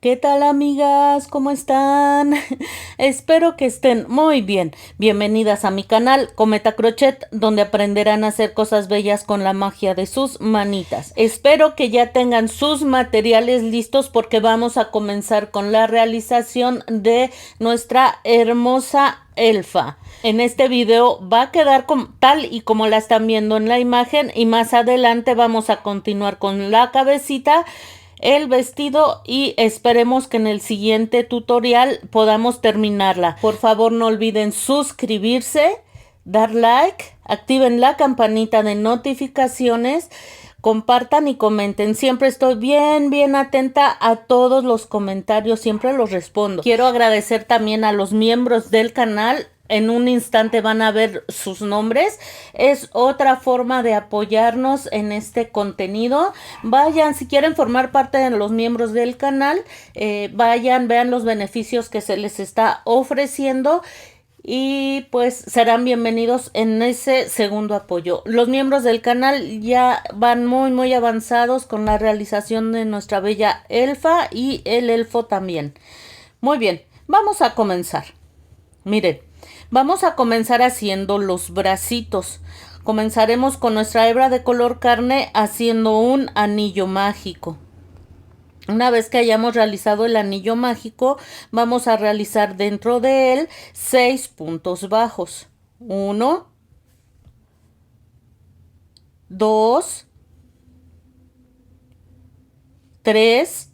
¿Qué tal, amigas? ¿Cómo están? Espero que estén muy bien. Bienvenidas a mi canal Cometa Crochet, donde aprenderán a hacer cosas bellas con la magia de sus manitas. Espero que ya tengan sus materiales listos porque vamos a comenzar con la realización de nuestra hermosa elfa. En este video va a quedar tal y como la están viendo en la imagen, y más adelante vamos a continuar con la cabecita, el vestido, y esperemos que en el siguiente tutorial podamos terminarla. Por favor, no olviden suscribirse, dar like, activen la campanita de notificaciones, compartan y comenten. Siempre estoy bien atenta a todos los comentarios, siempre los respondo. Quiero agradecer también a los miembros del canal. En un instante van a ver sus nombres. Es otra forma de apoyarnos en este contenido. Vayan, si quieren formar parte de los miembros del canal, vayan, vean los beneficios que se les está ofreciendo y pues serán bienvenidos en ese segundo apoyo. Los miembros del canal ya van muy avanzados con la realización de nuestra bella elfa y el elfo también. Muy bien, vamos a comenzar. Miren, vamos a comenzar haciendo los bracitos. Comenzaremos con nuestra hebra de color carne haciendo un anillo mágico. Una vez que hayamos realizado el anillo mágico, vamos a realizar dentro de él 6 puntos bajos. 1, 2, 3,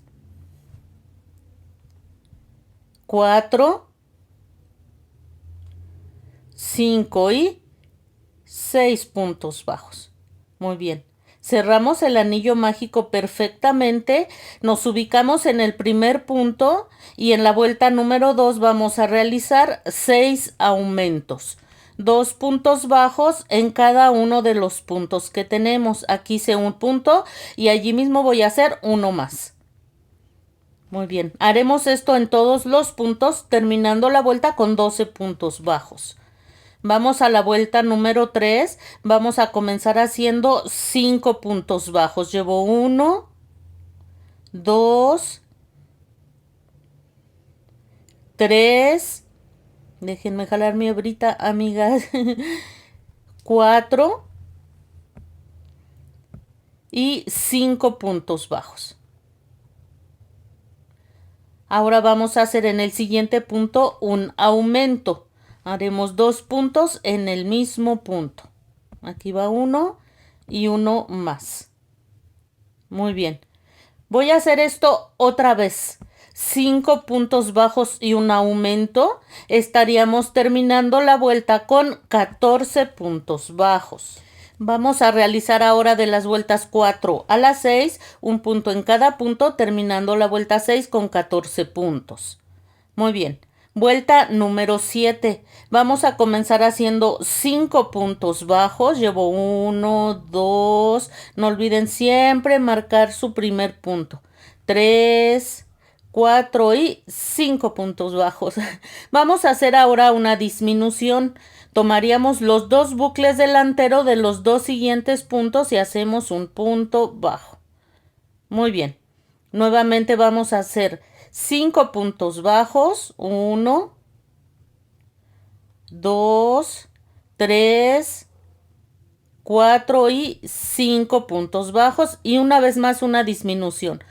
4, 5 y 6 puntos bajos. Muy bien. Cerramos el anillo mágico perfectamente, nos ubicamos en el primer punto y en la vuelta número 2 vamos a realizar 6 aumentos. 2 puntos bajos en cada uno de los puntos que tenemos. Aquí hice un punto y allí mismo voy a hacer uno más. Muy bien, haremos esto en todos los puntos, terminando la vuelta con 12 puntos bajos. Vamos a la vuelta número 3. Vamos a comenzar haciendo 5 puntos bajos. Llevo 1, 2, 3. Déjenme jalar mi hebrita, amigas. 4 y 5 puntos bajos. Ahora vamos a hacer en el siguiente punto un aumento. Haremos 2 puntos en el mismo punto. Aquí va uno y uno más. Muy bien. Voy a hacer esto otra vez. 5 puntos bajos y un aumento. Estaríamos terminando la vuelta con 14 puntos bajos. Vamos a realizar ahora de las vueltas 4 a las 6, un punto en cada punto, terminando la vuelta 6 con 14 puntos. Muy bien. Vuelta número 7. Vamos a comenzar haciendo 5 puntos bajos. Llevo 1, 2. No olviden siempre marcar su primer punto. 3, 4 y 5 puntos bajos. Vamos a hacer ahora una disminución. Tomaríamos los 2 bucles delanteros de los 2 siguientes puntos y hacemos un punto bajo. Muy bien. Nuevamente vamos a hacer 5 puntos bajos. 1, 2, 3, 4 y 5 puntos bajos. Y una vez más una disminución.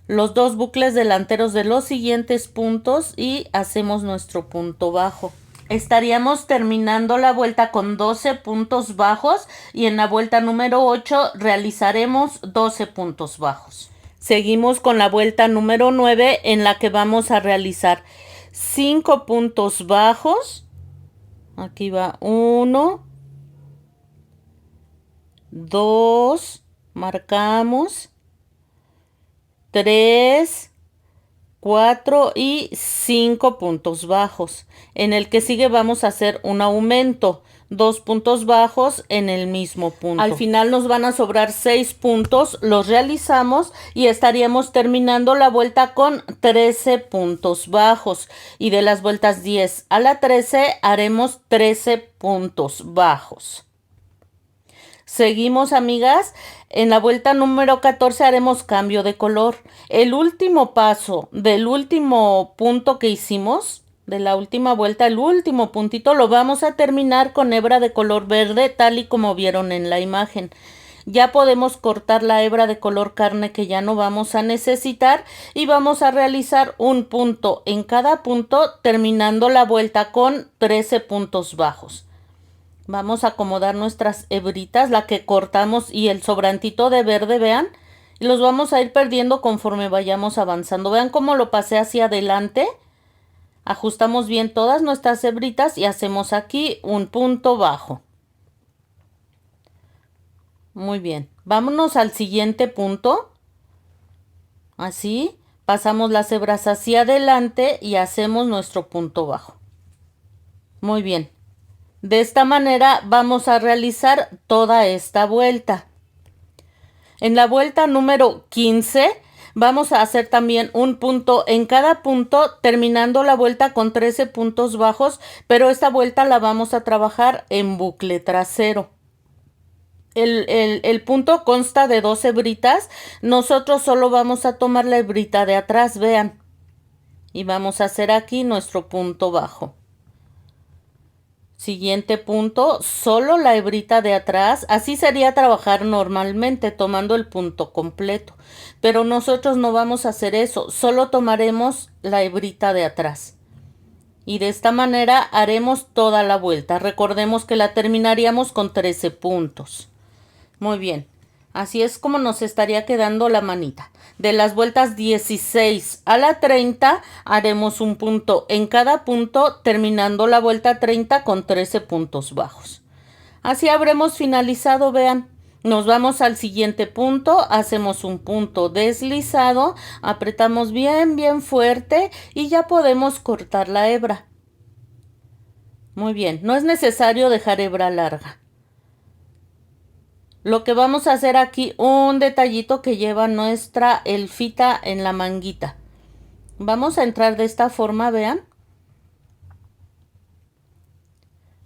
Los 2 bucles delanteros de los siguientes puntos y hacemos nuestro punto bajo. Estaríamos terminando la vuelta con 12 puntos bajos y en la vuelta número 8 realizaremos 12 puntos bajos. Seguimos con la vuelta número 9 en la que vamos a realizar 5 puntos bajos. Aquí va 1, 2, marcamos, 3, 4 y 5 puntos bajos. En el que sigue vamos a hacer un aumento. 2 puntos bajos en el mismo punto. Al final nos van a sobrar 6 puntos, los realizamos y estaríamos terminando la vuelta con 13 puntos bajos. Y de las vueltas 10 a la 13 haremos 13 puntos bajos. Seguimos, amigas. En la vuelta número 14 haremos cambio de color. El último paso del último punto que hicimos, de la última vuelta, el último puntito, lo vamos a terminar con hebra de color verde, tal y como vieron en la imagen. Ya podemos cortar la hebra de color carne que ya no vamos a necesitar y vamos a realizar un punto en cada punto, terminando la vuelta con 13 puntos bajos. Vamos a acomodar nuestras hebritas, la que cortamos y el sobrantito de verde, vean. Y los vamos a ir perdiendo conforme vayamos avanzando. Vean cómo lo pasé hacia adelante. Ajustamos bien todas nuestras hebritas y hacemos aquí un punto bajo. Muy bien. Vámonos al siguiente punto. Así. Pasamos las hebras hacia adelante y hacemos nuestro punto bajo. Muy bien. De esta manera vamos a realizar toda esta vuelta. En la vuelta número 15 vamos a hacer también un punto en cada punto, terminando la vuelta con 13 puntos bajos, pero esta vuelta la vamos a trabajar en bucle trasero. El punto consta de 2 hebritas. Nosotros solo vamos a tomar la hebrita de atrás, vean. Y vamos a hacer aquí nuestro punto bajo. Siguiente punto, solo la hebrita de atrás. Así sería trabajar normalmente, tomando el punto completo. Pero nosotros no vamos a hacer eso, solo tomaremos la hebrita de atrás. Y de esta manera haremos toda la vuelta. Recordemos que la terminaríamos con 13 puntos. Muy bien. Así es como nos estaría quedando la manita. De las vueltas 16 a la 30 haremos un punto en cada punto, terminando la vuelta 30 con 13 puntos bajos. Así habremos finalizado, vean. Nos vamos al siguiente punto, hacemos un punto deslizado, apretamos bien fuerte y ya podemos cortar la hebra. Muy bien, no es necesario dejar hebra larga. Lo que vamos a hacer aquí, un detallito que lleva nuestra elfita en la manguita. Vamos a entrar de esta forma, vean.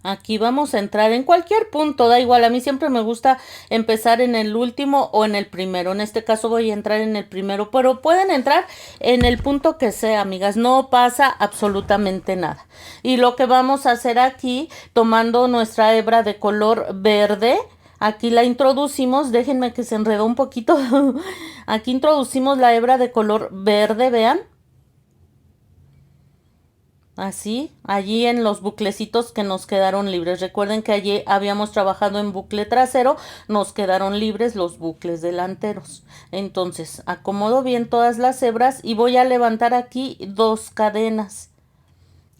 Aquí vamos a entrar en cualquier punto, da igual. A mí siempre me gusta empezar en el último o en el primero. En este caso voy a entrar en el primero, pero pueden entrar en el punto que sea, amigas. No pasa absolutamente nada. Y lo que vamos a hacer aquí, tomando nuestra hebra de color verde, aquí la introducimos, déjenme que se enredó un poquito. Aquí introducimos la hebra de color verde, vean. Así, allí en los buclecitos que nos quedaron libres. Recuerden que allí habíamos trabajado en bucle trasero, nos quedaron libres los bucles delanteros. Entonces, acomodo bien todas las hebras y voy a levantar aquí 2 cadenas.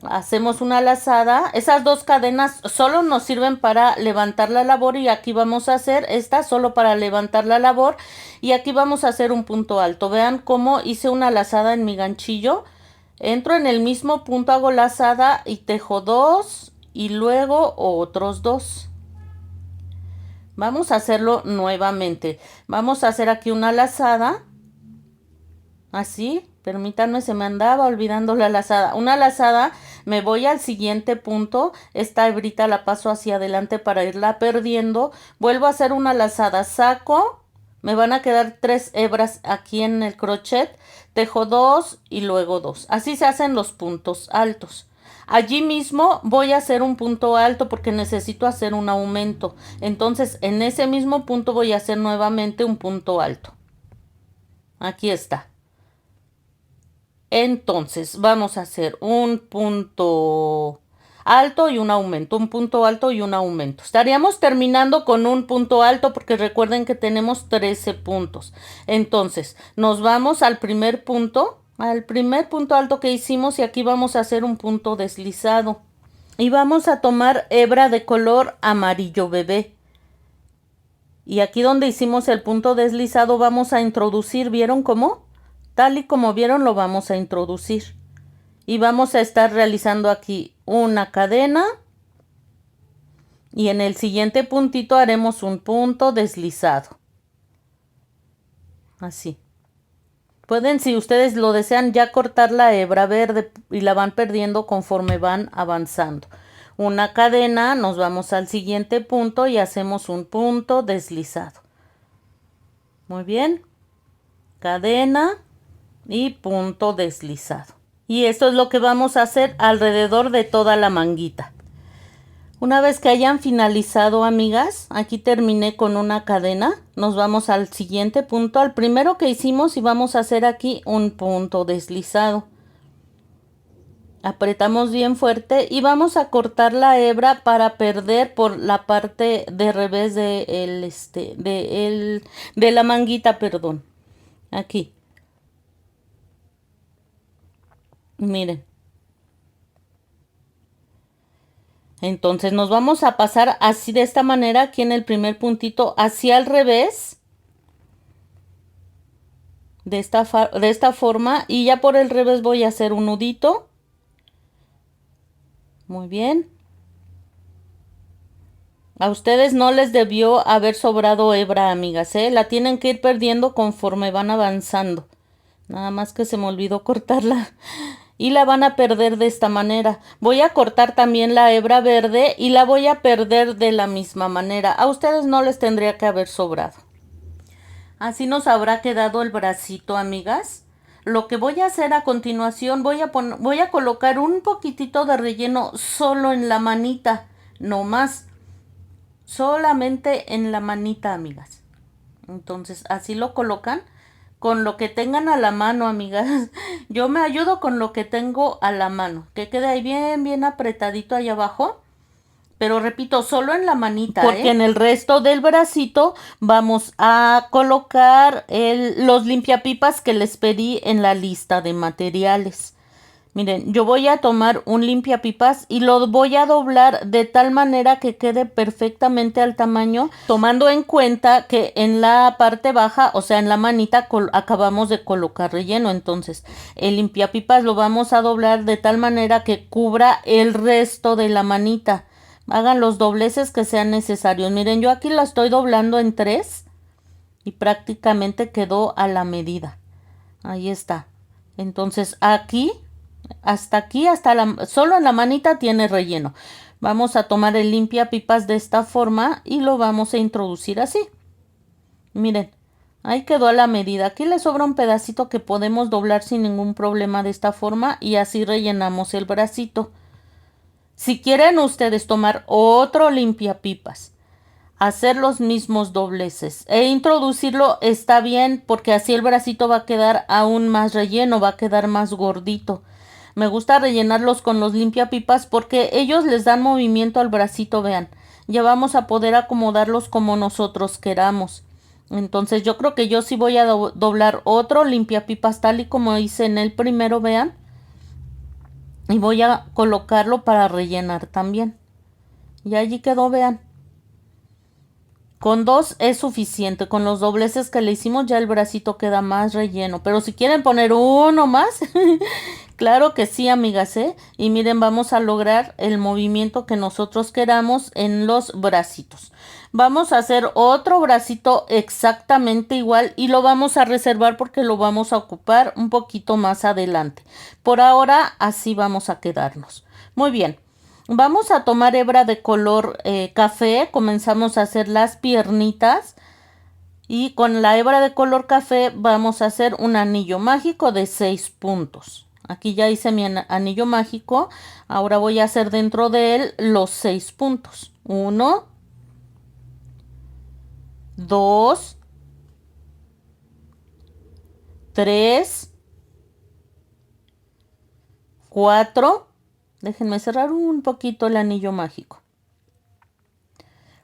Hacemos una lazada. Esas 2 cadenas solo nos sirven para levantar la labor y aquí vamos a hacer esta solo para levantar la labor y aquí vamos a hacer un punto alto. Vean cómo hice una lazada en mi ganchillo. Entro en el mismo punto, hago lazada y tejo 2 y luego otros 2. Vamos a hacerlo nuevamente. Vamos a hacer aquí una lazada. Así, permítanme, se me andaba olvidando la lazada. Una lazada, me voy al siguiente punto. Esta hebrita la paso hacia adelante para irla perdiendo. Vuelvo a hacer una lazada, saco. Me van a quedar 3 hebras aquí en el crochet. Tejo 2 y luego 2. Así se hacen los puntos altos. Allí mismo voy a hacer un punto alto porque necesito hacer un aumento. Entonces en ese mismo punto voy a hacer nuevamente un punto alto. Aquí está. Entonces vamos a hacer un punto alto y un aumento, un punto alto y un aumento. Estaríamos terminando con un punto alto porque recuerden que tenemos 13 puntos. Entonces nos vamos al primer punto alto que hicimos y aquí vamos a hacer un punto deslizado. Y vamos a tomar hebra de color amarillo bebé. Y aquí donde hicimos el punto deslizado vamos a introducir, ¿vieron cómo? Tal y como vieron lo vamos a introducir. Y vamos a estar realizando aquí una cadena. Y en el siguiente puntito haremos un punto deslizado. Así. Pueden, si ustedes lo desean, ya cortar la hebra verde y la van perdiendo conforme van avanzando. una cadena, nos vamos al siguiente punto y hacemos un punto deslizado. Muy bien, cadena y punto deslizado. Y esto es lo que vamos a hacer alrededor de toda la manguita. Una vez que hayan finalizado, amigas, aquí terminé con una cadena. Nos vamos al siguiente punto, al primero que hicimos, y vamos a hacer aquí un punto deslizado. Apretamos bien fuerte y vamos a cortar la hebra para perder por la parte de revés de la manguita, perdón. Aquí. Miren. Entonces nos vamos a pasar así, de esta manera, aquí en el primer puntito, hacia el revés. De esta forma, y ya por el revés voy a hacer un nudito. Muy bien. A ustedes no les debió haber sobrado hebra, amigas, ¿eh? La tienen que ir perdiendo conforme van avanzando. Nada más que se me olvidó cortarla. Y la van a perder de esta manera. Voy a cortar también la hebra verde y la voy a perder de la misma manera. A ustedes no les tendría que haber sobrado. Así nos habrá quedado el bracito, amigas. Lo que voy a hacer a continuación, voy a colocar un poquitito de relleno solo en la manita, no más. Solamente en la manita, amigas. Entonces, así lo colocan con lo que tengan a la mano, amigas. Yo me ayudo con lo que tengo a la mano, que quede ahí bien, bien apretadito ahí abajo. Pero repito, solo en la manita, porque en el resto del bracito vamos a colocar los limpiapipas que les pedí en la lista de materiales. Miren, yo voy a tomar un limpiapipas y lo voy a doblar de tal manera que quede perfectamente al tamaño, tomando en cuenta que en la parte baja, o sea, en la manita, acabamos de colocar relleno. Entonces, el limpiapipas lo vamos a doblar de tal manera que cubra el resto de la manita. Hagan los dobleces que sean necesarios. Miren, yo aquí la estoy doblando en 3 y prácticamente quedó a la medida. Ahí está. Entonces, aquí, solo en la manita tiene relleno. Vamos a tomar el limpiapipas de esta forma y lo vamos a introducir así. Miren, ahí quedó a la medida. Aquí le sobra un pedacito que podemos doblar sin ningún problema de esta forma y así rellenamos el bracito. Si quieren ustedes tomar otro limpiapipas, hacer los mismos dobleces e introducirlo, está bien, porque así el bracito va a quedar aún más relleno, va a quedar más gordito. Me gusta rellenarlos con los limpiapipas porque ellos les dan movimiento al bracito, vean. Ya vamos a poder acomodarlos como nosotros queramos. Entonces yo creo que yo sí voy a doblar otro limpiapipas tal y como hice en el primero, vean. Y voy a colocarlo para rellenar también. Y allí quedó, vean. Con 2 es suficiente. Con los dobleces que le hicimos ya el bracito queda más relleno. Pero si quieren poner uno más, claro que sí, amigas, ¿eh? Y miren, vamos a lograr el movimiento que nosotros queramos en los bracitos. Vamos a hacer otro bracito exactamente igual y lo vamos a reservar porque lo vamos a ocupar un poquito más adelante. Por ahora, así vamos a quedarnos. Muy bien. Vamos a tomar hebra de color café, comenzamos a hacer las piernitas y con la hebra de color café vamos a hacer un anillo mágico de 6 puntos. Aquí ya hice mi anillo mágico, ahora voy a hacer dentro de él los 6 puntos. 1, 2, 3, 4. Déjenme cerrar un poquito el anillo mágico.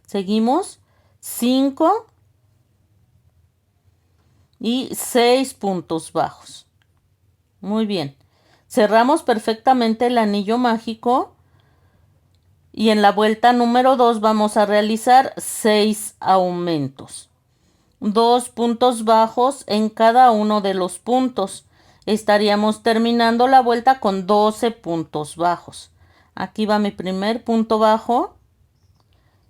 Seguimos. 5 y 6 puntos bajos. Muy bien. Cerramos perfectamente el anillo mágico. Y en la vuelta número 2 vamos a realizar 6 aumentos. 2 puntos bajos en cada uno de los puntos. Estaríamos terminando la vuelta con 12 puntos bajos. Aquí va mi primer punto bajo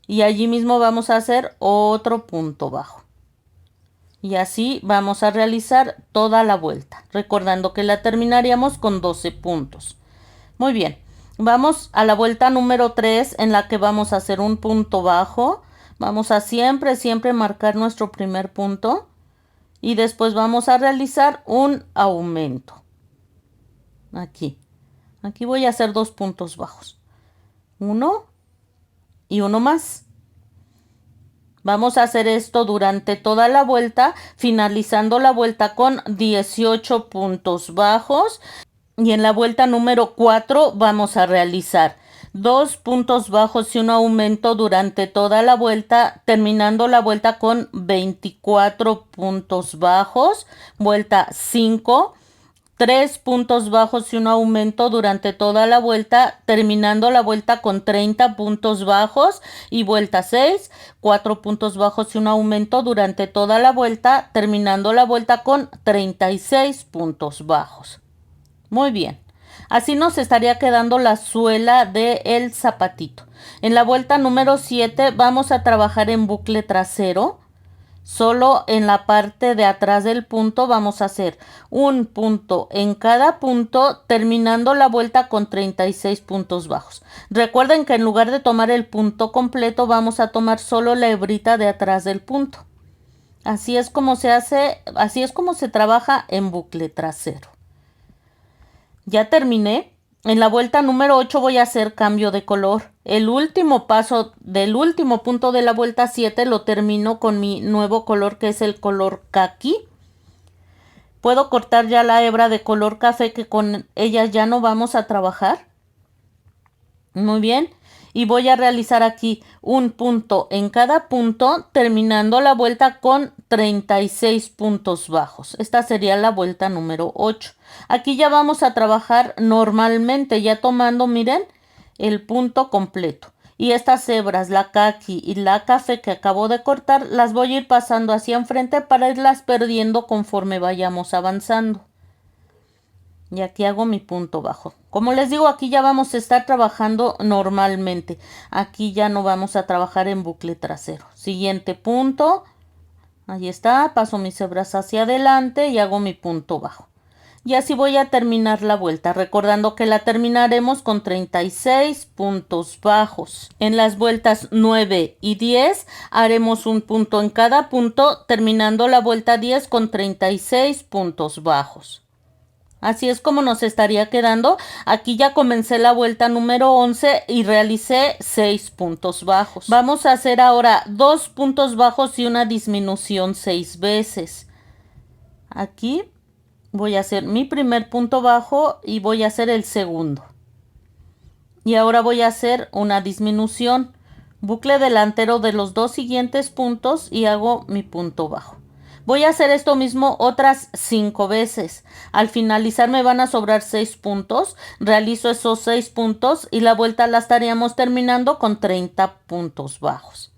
y allí mismo vamos a hacer otro punto bajo. Y así vamos a realizar toda la vuelta, recordando que la terminaríamos con 12 puntos. Muy bien, Vamos a la vuelta número 3 en la que vamos a hacer un punto bajo. Vamos a siempre marcar nuestro primer punto. Y después vamos a realizar un aumento. Aquí voy a hacer 2 puntos bajos. Uno y uno más. Vamos a hacer esto durante toda la vuelta, finalizando la vuelta con 18 puntos bajos. Y en la vuelta número 4 vamos a realizar 2 puntos bajos y un aumento durante toda la vuelta, terminando la vuelta con 24 puntos bajos. Vuelta 5. 3 puntos bajos y un aumento durante toda la vuelta, terminando la vuelta con 30 puntos bajos. Y vuelta 6, 4 puntos bajos y un aumento durante toda la vuelta, terminando la vuelta con 36 puntos bajos. Muy bien. Así nos estaría quedando la suela del zapatito. En la vuelta número 7 vamos a trabajar en bucle trasero. Solo en la parte de atrás del punto vamos a hacer un punto en cada punto, terminando la vuelta con 36 puntos bajos. Recuerden que en lugar de tomar el punto completo, vamos a tomar solo la hebrita de atrás del punto. Así es como se hace, así es como se trabaja en bucle trasero. Ya terminé. En la vuelta número 8 voy a hacer cambio de color. El último paso del último punto de la vuelta 7 lo termino con mi nuevo color, que es el color caqui. Puedo cortar ya la hebra de color café, que con ella ya no vamos a trabajar. Muy bien. Y voy a realizar aquí un punto en cada punto, terminando la vuelta con 36 puntos bajos. Esta sería la vuelta número 8. Aquí ya vamos a trabajar normalmente, ya tomando, miren, el punto completo. Y estas hebras, la caqui y la café que acabo de cortar, las voy a ir pasando hacia enfrente para irlas perdiendo conforme vayamos avanzando. Y aquí hago mi punto bajo. Como les digo, aquí ya vamos a estar trabajando normalmente. Aquí ya no vamos a trabajar en bucle trasero. Siguiente punto. Ahí está. Paso mis hebras hacia adelante y hago mi punto bajo. Y así voy a terminar la vuelta, recordando que la terminaremos con 36 puntos bajos. En las vueltas 9 y 10 haremos un punto en cada punto, terminando la vuelta 10 con 36 puntos bajos. Así es como nos estaría quedando. Aquí ya comencé la vuelta número 11 y realicé 6 puntos bajos. Vamos a hacer ahora 2 puntos bajos y una disminución 6 veces. Aquí voy a hacer mi primer punto bajo y voy a hacer el segundo. Y ahora voy a hacer una disminución. Bucle delantero de los 2 siguientes puntos y hago mi punto bajo. Voy a hacer esto mismo otras 5 veces. Al finalizar me van a sobrar 6 puntos. Realizo esos 6 puntos y la vuelta la estaríamos terminando con 30 puntos bajos.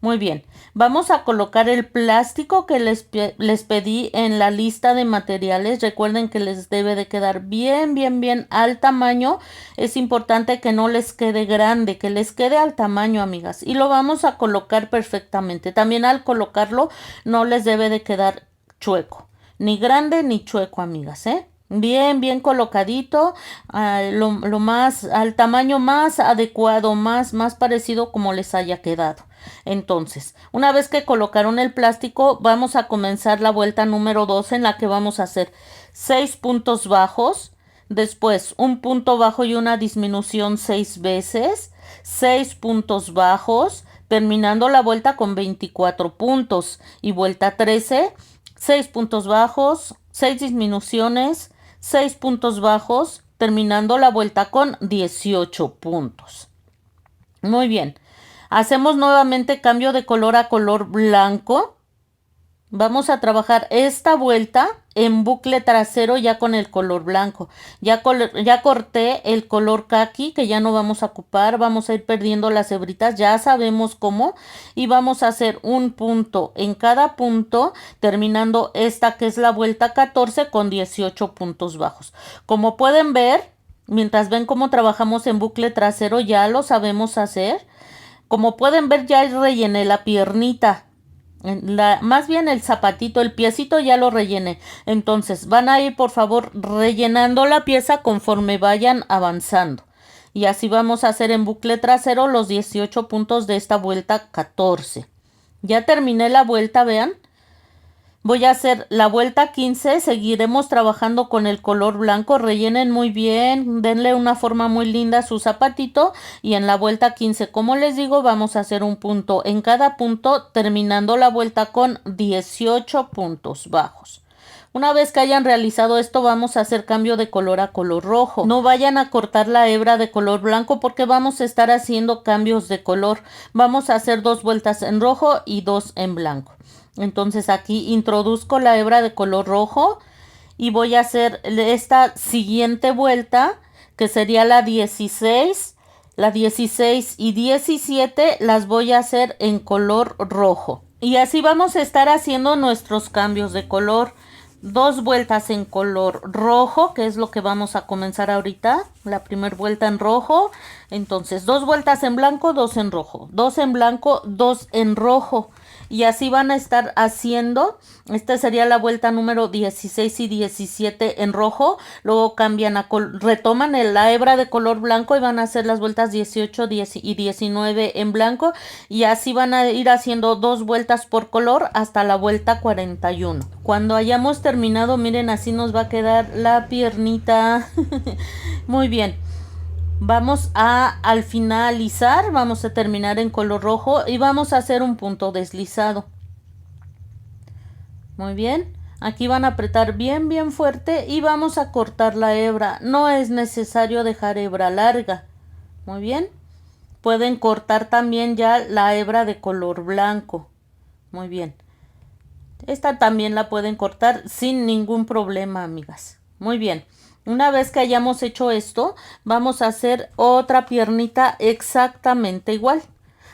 Muy bien, vamos a colocar el plástico que les pedí en la lista de materiales. Recuerden que les debe de quedar bien al tamaño. Es importante que no les quede grande, que les quede al tamaño, amigas. Y lo vamos a colocar perfectamente. También al colocarlo no les debe de quedar chueco, ni grande ni chueco, amigas, bien colocadito, lo más al tamaño más adecuado, más parecido como les haya quedado. Entonces, una vez que colocaron el plástico, vamos a comenzar la vuelta número 2 en la que vamos a hacer 6 puntos bajos, después un punto bajo y una disminución 6 veces, 6 puntos bajos, terminando la vuelta con 24 puntos. Y vuelta 13, 6 puntos bajos, 6 disminuciones, 6 puntos bajos, terminando la vuelta con 18 puntos. Muy bien. Hacemos nuevamente cambio de color a color blanco. Vamos a trabajar esta vuelta en bucle trasero ya con el color blanco. Ya corté el color caqui, que ya no vamos a ocupar. Vamos a ir perdiendo las hebritas, ya sabemos cómo. Y vamos a hacer un punto en cada punto, terminando esta que es la vuelta 14 con 18 puntos bajos. Como pueden ver, mientras ven cómo trabajamos en bucle trasero, ya lo sabemos hacer. Como pueden ver, ya rellené la piernita. Más bien el zapatito, el piecito ya lo rellené. Entonces van a ir por favor rellenando la pieza conforme vayan avanzando. Y así vamos a hacer en bucle trasero los 18 puntos de esta vuelta 14. Ya terminé la vuelta, vean. Voy a hacer la vuelta 15, seguiremos trabajando con el color blanco, rellenen muy bien, denle una forma muy linda a su zapatito y en la vuelta 15, como les digo, vamos a hacer un punto en cada punto, terminando la vuelta con 18 puntos bajos. Una vez que hayan realizado esto, vamos a hacer cambio de color a color rojo. No vayan a cortar la hebra de color blanco porque vamos a estar haciendo cambios de color. Vamos a hacer 2 vueltas en rojo y 2 en blanco. Entonces aquí introduzco la hebra de color rojo y voy a hacer esta siguiente vuelta que sería la 16 y 17 las voy a hacer en color rojo. Y así vamos a estar haciendo nuestros cambios de color. 2 vueltas en color rojo, que es lo que vamos a comenzar ahorita. La primera vuelta en rojo. Entonces 2 vueltas en blanco, 2 en rojo. 2 en blanco, 2 en rojo. Y así van a estar haciendo. Esta sería la vuelta número 16 y 17 en rojo. Luego cambian retoman la hebra de color blanco y van a hacer las vueltas 18 y 19 en blanco. Y así van a ir haciendo 2 vueltas por color hasta la vuelta 41. Cuando hayamos terminado, miren, así nos va a quedar la piernita. Muy bien. Vamos al finalizar, vamos a terminar en color rojo y vamos a hacer un punto deslizado. Muy bien, aquí van a apretar bien fuerte y vamos a cortar la hebra. No es necesario dejar hebra larga. Muy bien, pueden cortar también ya la hebra de color blanco. Muy bien, esta también la pueden cortar sin ningún problema, amigas. Muy bien. Una vez que hayamos hecho esto, vamos a hacer otra piernita exactamente igual.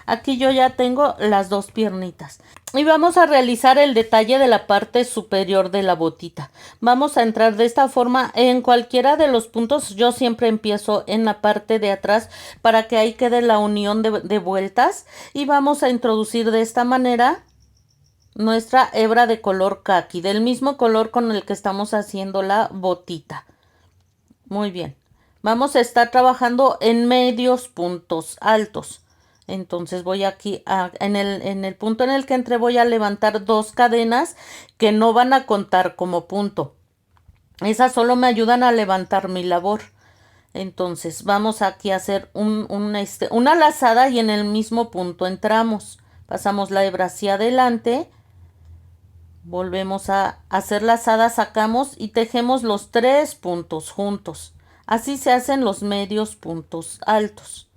Aquí yo ya tengo las 2 piernitas. Y vamos a realizar el detalle de la parte superior de la botita. Vamos a entrar de esta forma en cualquiera de los puntos. Yo siempre empiezo en la parte de atrás para que ahí quede la unión de vueltas. Y vamos a introducir de esta manera nuestra hebra de color caqui, del mismo color con el que estamos haciendo la botita. Muy bien, vamos a estar trabajando en medios puntos altos. Entonces voy aquí en el punto en el que entré, voy a levantar 2 cadenas que no van a contar como punto. Esas solo me ayudan a levantar mi labor. Entonces vamos aquí a hacer una lazada y en el mismo punto entramos. Pasamos la hebra hacia adelante. Volvemos a hacer lazada, sacamos y tejemos los 3 puntos juntos. Así se hacen los medios puntos altos.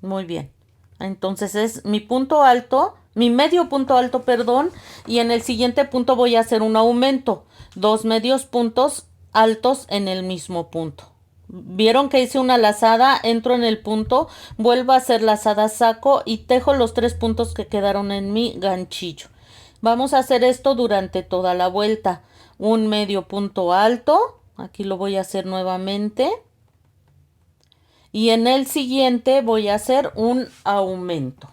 Muy bien. Entonces es mi punto alto, mi medio punto alto, perdón. Y en el siguiente punto voy a hacer un aumento. 2 medios puntos altos en el mismo punto. Vieron que hice una lazada, entro en el punto, vuelvo a hacer lazada, saco y tejo los 3 puntos que quedaron en mi ganchillo. Vamos a hacer esto durante toda la vuelta. Un medio punto alto. Aquí lo voy a hacer nuevamente. Y en el siguiente voy a hacer un aumento.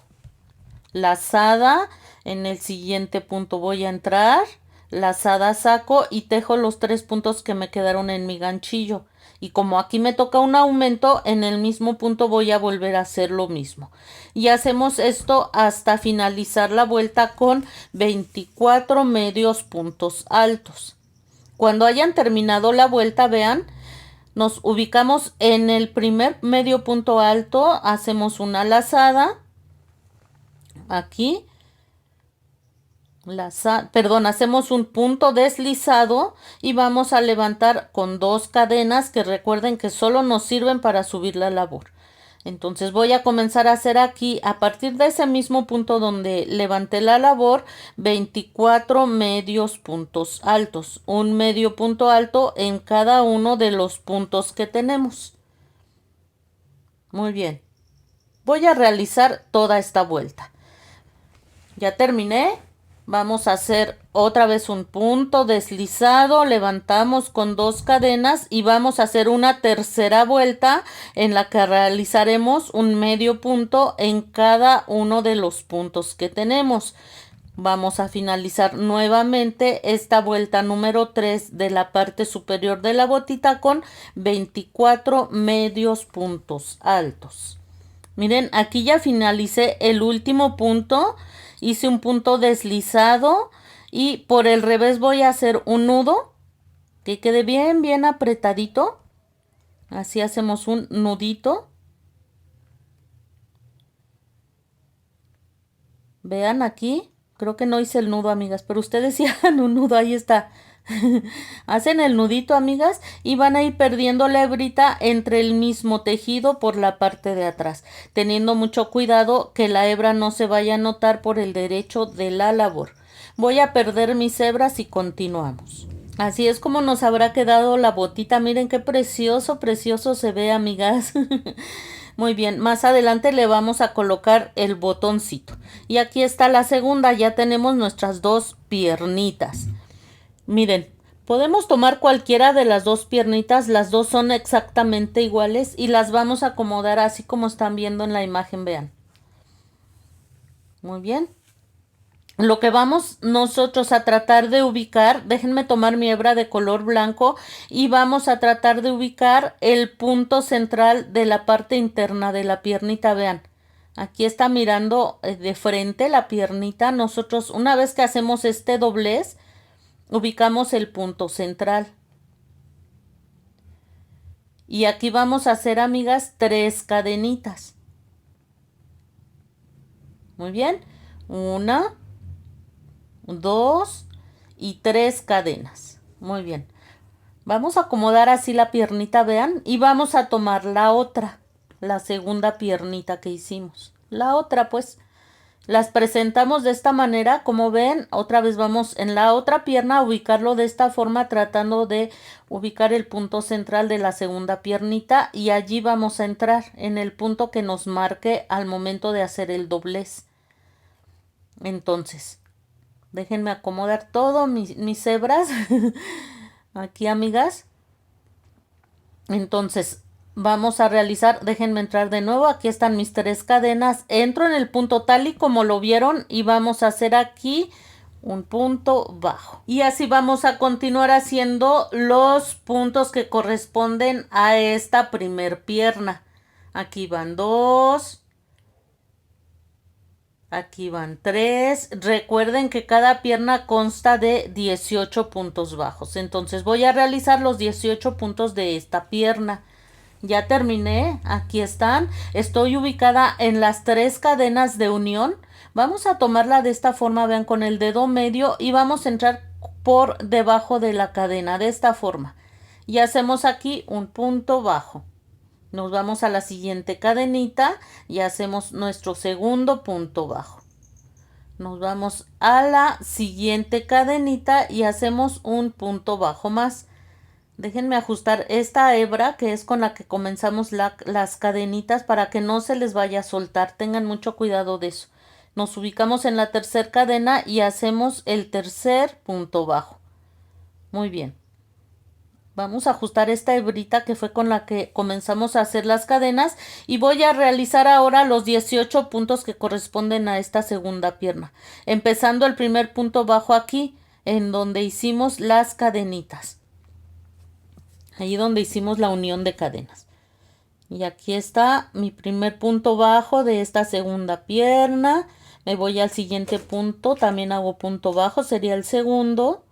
Lazada. En el siguiente punto voy a entrar. Lazada, saco y tejo los 3 puntos que me quedaron en mi ganchillo. Y como aquí me toca un aumento, en el mismo punto voy a volver a hacer lo mismo. Y hacemos esto hasta finalizar la vuelta con 24 medios puntos altos. Cuando hayan terminado la vuelta, vean, nos ubicamos en el primer medio punto alto, hacemos una lazada. Aquí. Hacemos un punto deslizado y vamos a levantar con 2 cadenas que recuerden que solo nos sirven para subir la labor. Entonces voy a comenzar a hacer aquí, a partir de ese mismo punto donde levanté la labor, 24 medios puntos altos. Un medio punto alto en cada uno de los puntos que tenemos. Muy bien. Voy a realizar toda esta vuelta. Ya terminé. Vamos a hacer otra vez un punto deslizado, levantamos con 2 cadenas y vamos a hacer una tercera vuelta en la que realizaremos un medio punto en cada uno de los puntos que tenemos. Vamos a finalizar nuevamente esta vuelta número 3 de la parte superior de la botita con 24 medios puntos altos. Miren, aquí ya finalicé el último punto, hice un punto deslizado y por el revés voy a hacer un nudo que quede bien apretadito. Así hacemos un nudito. Vean aquí. Creo que no hice el nudo, amigas, pero ustedes sí hagan un nudo, ahí está. Hacen el nudito, amigas, y van a ir perdiendo la hebrita entre el mismo tejido por la parte de atrás, teniendo mucho cuidado que la hebra no se vaya a notar por el derecho de la labor. Voy a perder mis hebras y continuamos. Así es como nos habrá quedado la botita. Miren qué precioso, precioso se ve, amigas. Muy bien, más adelante le vamos a colocar el botoncito. Y aquí está la segunda, ya tenemos nuestras dos piernitas. Miren, podemos tomar cualquiera de las dos piernitas, las dos son exactamente iguales y las vamos a acomodar así como están viendo en la imagen, vean. Muy bien. Lo que vamos nosotros a tratar de ubicar, déjenme tomar mi hebra de color blanco y vamos a tratar de ubicar el punto central de la parte interna de la piernita, vean. Aquí está mirando de frente la piernita. Nosotros una vez que hacemos este doblez, ubicamos el punto central. Y aquí vamos a hacer, amigas, 3 cadenitas. Muy bien. 1, 2 y 3 cadenas. Muy bien. Vamos a acomodar así la piernita, vean, y vamos a tomar la otra, la segunda piernita que hicimos. La otra, pues, las presentamos de esta manera, como ven, otra vez vamos en la otra pierna a ubicarlo de esta forma, tratando de ubicar el punto central de la segunda piernita y allí vamos a entrar en el punto que nos marque al momento de hacer el doblez. Entonces, déjenme acomodar todo mis hebras aquí, amigas. Entonces, vamos a realizar, déjenme entrar de nuevo, aquí están mis 3 cadenas, entro en el punto tal y como lo vieron y vamos a hacer aquí un punto bajo. Y así vamos a continuar haciendo los puntos que corresponden a esta primer pierna. Aquí van 2. Aquí van 3. Recuerden que cada pierna consta de 18 puntos bajos. Entonces voy a realizar los 18 puntos de esta pierna. Ya terminé. Aquí están. Estoy ubicada en las 3 cadenas de unión. Vamos a tomarla de esta forma, vean, con el dedo medio y vamos a entrar por debajo de la cadena de esta forma. Y hacemos aquí un punto bajo. Nos vamos a la siguiente cadenita y hacemos nuestro segundo punto bajo. Nos vamos a la siguiente cadenita y hacemos un punto bajo más. Déjenme ajustar esta hebra que es con la que comenzamos las cadenitas para que no se les vaya a soltar. Tengan mucho cuidado de eso. Nos ubicamos en la tercera cadena y hacemos el tercer punto bajo. Muy bien. Vamos a ajustar esta hebrita que fue con la que comenzamos a hacer las cadenas y voy a realizar ahora los 18 puntos que corresponden a esta segunda pierna. Empezando el primer punto bajo aquí, en donde hicimos las cadenitas. Ahí donde hicimos la unión de cadenas. Y aquí está mi primer punto bajo de esta segunda pierna. Me voy al siguiente punto, también hago punto bajo, sería el segundo.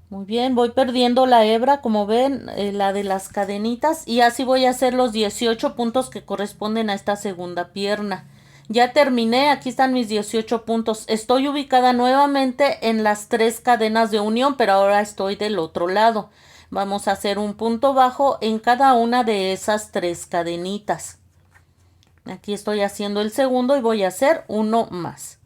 Muy bien, voy perdiendo la hebra, como ven, la de las cadenitas, y así voy a hacer los 18 puntos que corresponden a esta segunda pierna. Ya terminé, aquí están mis 18 puntos. Estoy ubicada nuevamente en las 3 cadenas de unión, pero ahora estoy del otro lado. Vamos a hacer un punto bajo en cada una de esas 3 cadenitas. Aquí estoy haciendo el segundo y voy a hacer uno más.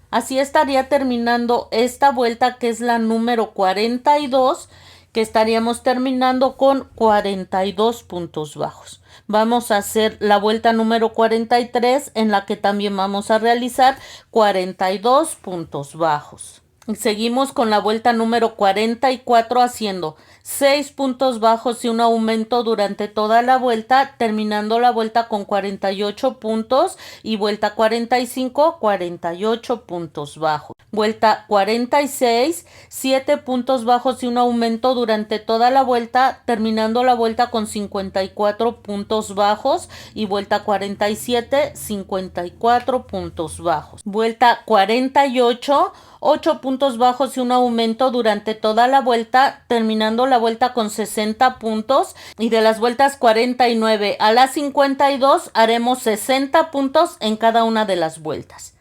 Así estaría terminando esta vuelta, que es la número 42, que estaríamos terminando con 42 puntos bajos. Vamos a hacer la vuelta número 43, en la que también vamos a realizar 42 puntos bajos. Y seguimos con la vuelta número 44 haciendo 6 puntos bajos y un aumento durante toda la vuelta, terminando la vuelta con 48 puntos y vuelta 45, 48 puntos bajos. Vuelta 46, 7 puntos bajos y un aumento durante toda la vuelta, terminando la vuelta con 54 puntos bajos y vuelta 47, 54 puntos bajos. Vuelta 48, 8 puntos bajos y un aumento durante toda la vuelta, terminando la vuelta con 60 puntos, y de las vueltas 49 a las 52 haremos 60 puntos en cada una de las vueltas.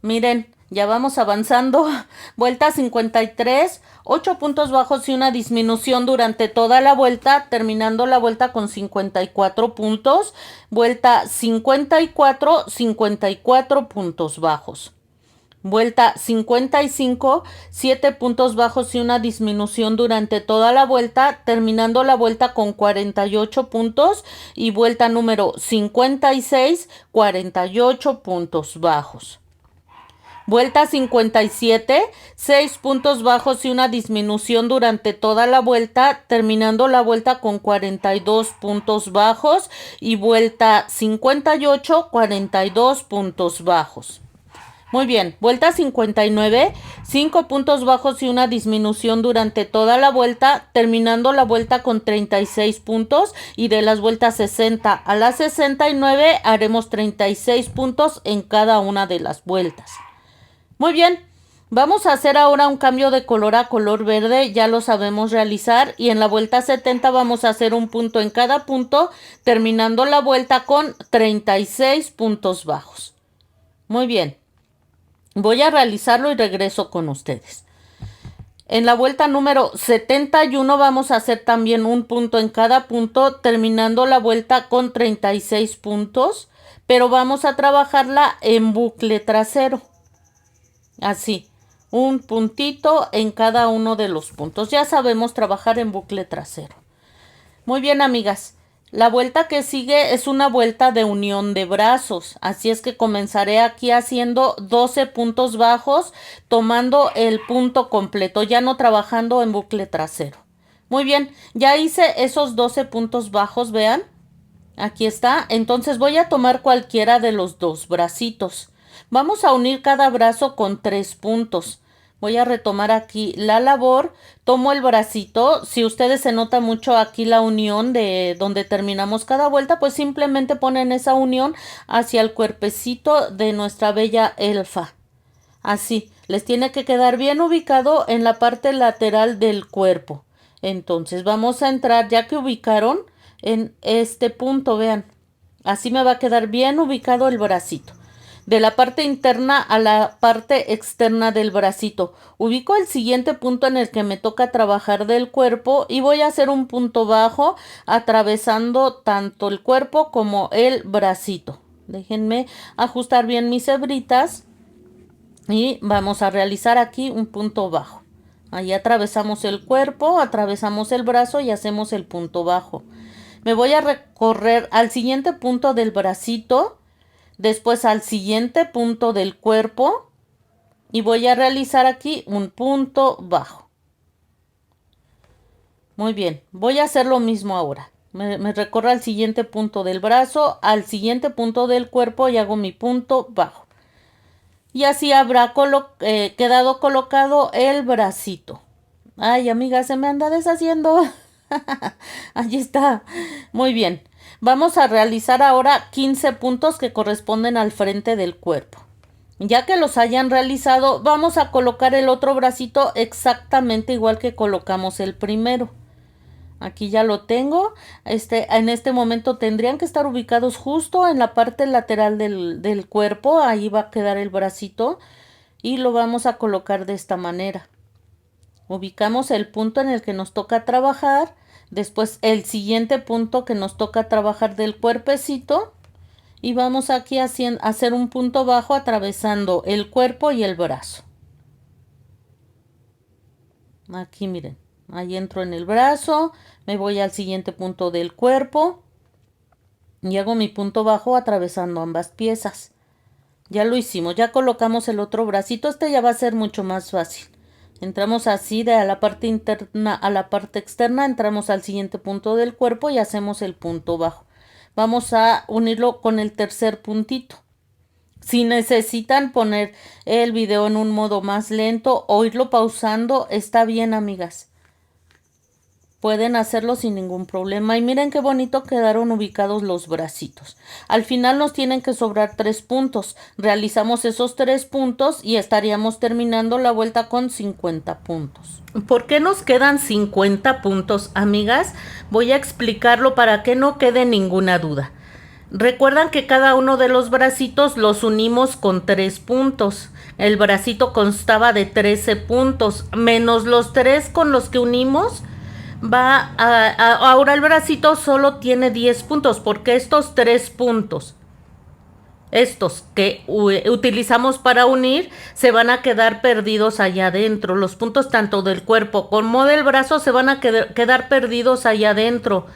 Miren, ya vamos avanzando. Vuelta 53, 8 puntos bajos y una disminución durante toda la vuelta, terminando la vuelta con 54 puntos. Vuelta 54, 54 puntos bajos. Vuelta 55, 7 puntos bajos y una disminución durante toda la vuelta, terminando la vuelta con 48 puntos. Y vuelta número 56, 48 puntos bajos. Vuelta 57, 6 puntos bajos y una disminución durante toda la vuelta, terminando la vuelta con 42 puntos bajos. Y vuelta 58, 42 puntos bajos. Muy bien, vuelta 59, 5 puntos bajos y una disminución durante toda la vuelta, terminando la vuelta con 36 puntos. Y de las vueltas 60 a las 69 haremos 36 puntos en cada una de las vueltas. Muy bien, vamos a hacer ahora un cambio de color a color verde, ya lo sabemos realizar, y en la vuelta 70 vamos a hacer un punto en cada punto, terminando la vuelta con 36 puntos bajos. Muy bien, voy a realizarlo y regreso con ustedes. En la vuelta número 71 vamos a hacer también un punto en cada punto, terminando la vuelta con 36 puntos, pero vamos a trabajarla en bucle trasero. Así, un puntito en cada uno de los puntos. Ya sabemos trabajar en bucle trasero. Muy bien, amigas. La vuelta que sigue es una vuelta de unión de brazos. Así es que comenzaré aquí haciendo 12 puntos bajos, tomando el punto completo, ya no trabajando en bucle trasero. Muy bien, ya hice esos 12 puntos bajos, vean. Aquí está. Entonces voy a tomar cualquiera de los dos bracitos. Vamos a unir cada brazo con 3 puntos. Voy a retomar aquí la labor, tomo el bracito. Si ustedes se nota mucho aquí la unión de donde terminamos cada vuelta, pues simplemente ponen esa unión hacia el cuerpecito de nuestra bella elfa. Así, les tiene que quedar bien ubicado en la parte lateral del cuerpo. Entonces vamos a entrar, ya que ubicaron en este punto, vean. Así me va a quedar bien ubicado el bracito. De la parte interna a la parte externa del bracito. Ubico el siguiente punto en el que me toca trabajar del cuerpo y voy a hacer un punto bajo atravesando tanto el cuerpo como el bracito. Déjenme ajustar bien mis hebritas y vamos a realizar aquí un punto bajo. Ahí atravesamos el cuerpo, atravesamos el brazo y hacemos el punto bajo. Me voy a recorrer al siguiente punto del bracito, después al siguiente punto del cuerpo y voy a realizar aquí un punto bajo. Muy bien, voy a hacer lo mismo ahora. Me recorro al siguiente punto del brazo, al siguiente punto del cuerpo y hago mi punto bajo. Y así habrá quedado colocado el bracito. Ay, amiga, se me anda deshaciendo. Allí está. Muy bien. Vamos a realizar ahora 15 puntos que corresponden al frente del cuerpo. Ya que los hayan realizado, vamos a colocar el otro bracito exactamente igual que colocamos el primero. Aquí ya lo tengo. En este momento tendrían que estar ubicados justo en la parte lateral del cuerpo. Ahí va a quedar el bracito y lo vamos a colocar de esta manera. Ubicamos el punto en el que nos toca trabajar. Después el siguiente punto que nos toca trabajar del cuerpecito. Y vamos aquí a hacer un punto bajo atravesando el cuerpo y el brazo. Aquí miren. Ahí entro en el brazo. Me voy al siguiente punto del cuerpo. Y hago mi punto bajo atravesando ambas piezas. Ya lo hicimos. Ya colocamos el otro bracito. Este ya va a ser mucho más fácil. Entramos así de la parte interna a la parte externa, entramos al siguiente punto del cuerpo y hacemos el punto bajo. Vamos a unirlo con el tercer puntito. Si necesitan poner el video en un modo más lento o irlo pausando, está bien, amigas. Pueden hacerlo sin ningún problema. Y miren qué bonito quedaron ubicados los bracitos. Al final nos tienen que sobrar 3 puntos. Realizamos esos 3 puntos y estaríamos terminando la vuelta con 50 puntos. ¿Por qué nos quedan 50 puntos, amigas? Voy a explicarlo para que no quede ninguna duda. Recuerdan que cada uno de los bracitos los unimos con 3 puntos. El bracito constaba de 13 puntos, menos los 3 con los que unimos. Ahora el bracito solo tiene 10 puntos, porque estos 3 puntos, estos que utilizamos para unir, se van a quedar perdidos allá adentro. Los puntos tanto del cuerpo como del brazo se van a quedar perdidos allá adentro.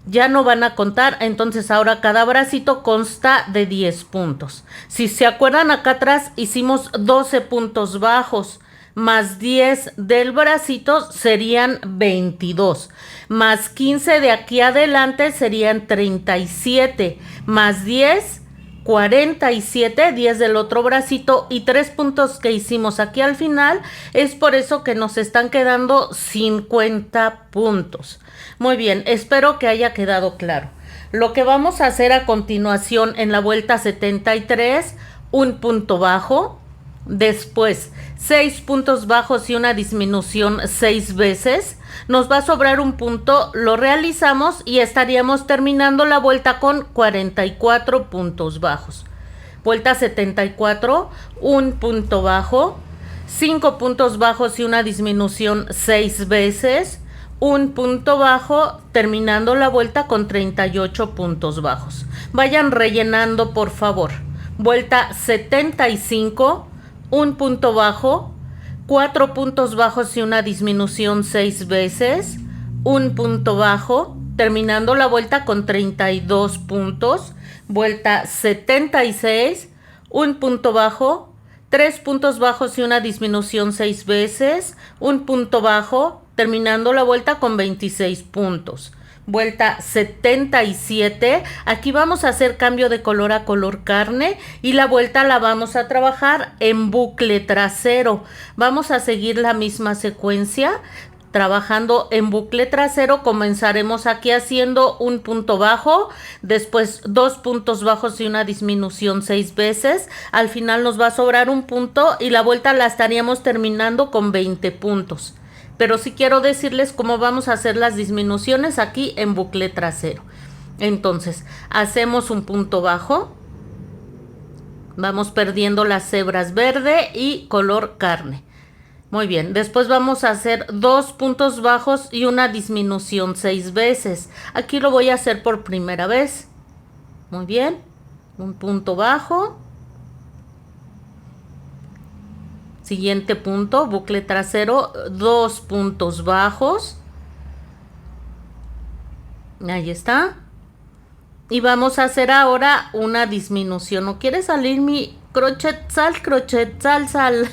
Ya no van a contar, entonces ahora cada bracito consta de 10 puntos. Si se acuerdan, acá atrás hicimos 12 puntos bajos, más 10 del bracito serían 22, más 15 de aquí adelante serían 37, más 10, 47, 10 del otro bracito y 3 puntos que hicimos aquí al final. Es por eso que nos están quedando 50 puntos. Muy bien, espero que haya quedado claro. Lo que vamos a hacer a continuación en la vuelta 73, un punto bajo, después 6 puntos bajos y una disminución 6 veces. Nos va a sobrar un punto, lo realizamos y estaríamos terminando la vuelta con 44 puntos bajos. Vuelta 74, un punto bajo, 5 puntos bajos y una disminución 6 veces. Un punto bajo, terminando la vuelta con 38 puntos bajos. Vayan rellenando, por favor. Vuelta 75, un punto bajo, 4 puntos bajos y una disminución 6 veces. Un punto bajo, terminando la vuelta con 32 puntos. Vuelta 76, un punto bajo, 3 puntos bajos y una disminución 6 veces. Un punto bajo, terminando la vuelta con 26 puntos. Vuelta 77, aquí vamos a hacer cambio de color a color carne y la vuelta la vamos a trabajar en bucle trasero. Vamos a seguir la misma secuencia. Trabajando en bucle trasero, comenzaremos aquí haciendo un punto bajo, después 2 puntos bajos y una disminución 6 veces. Al final nos va a sobrar un punto y la vuelta la estaríamos terminando con 20 puntos. Pero sí quiero decirles cómo vamos a hacer las disminuciones aquí en bucle trasero. Entonces, hacemos un punto bajo. Vamos perdiendo las hebras verde y color carne. Muy bien, después vamos a hacer 2 puntos bajos y una disminución 6 veces. Aquí lo voy a hacer por primera vez. Muy bien, un punto bajo. Siguiente punto, bucle trasero, 2 puntos bajos. Ahí está. Y vamos a hacer ahora una disminución. ¿No quiere salir mi crochet, sal, crochet, sal, sal?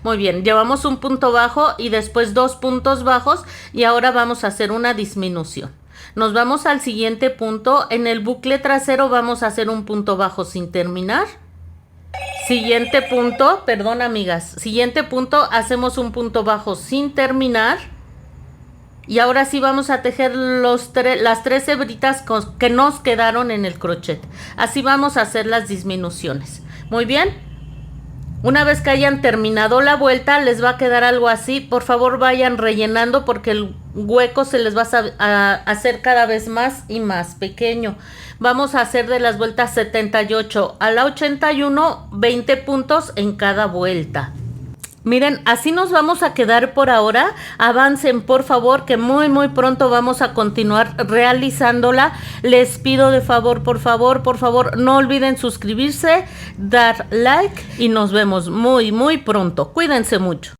Muy bien, llevamos un punto bajo y después 2 puntos bajos y ahora vamos a hacer una disminución. Nos vamos al siguiente punto. En el bucle trasero vamos a hacer un punto bajo sin terminar. Siguiente punto, perdón amigas, siguiente punto, hacemos un punto bajo sin terminar. Y ahora sí vamos a tejer las 3 hebritas que nos quedaron en el crochet. Así vamos a hacer las disminuciones. Muy bien. Una vez que hayan terminado la vuelta, les va a quedar algo así. Por favor, vayan rellenando porque el hueco se les va a hacer cada vez más y más pequeño. Vamos a hacer de las vueltas 78 a la 81, 20 puntos en cada vuelta. Miren, así nos vamos a quedar por ahora. Avancen, por favor, que muy pronto vamos a continuar realizándola. Les pido de favor, por favor, no olviden suscribirse, dar like y nos vemos muy pronto. Cuídense mucho.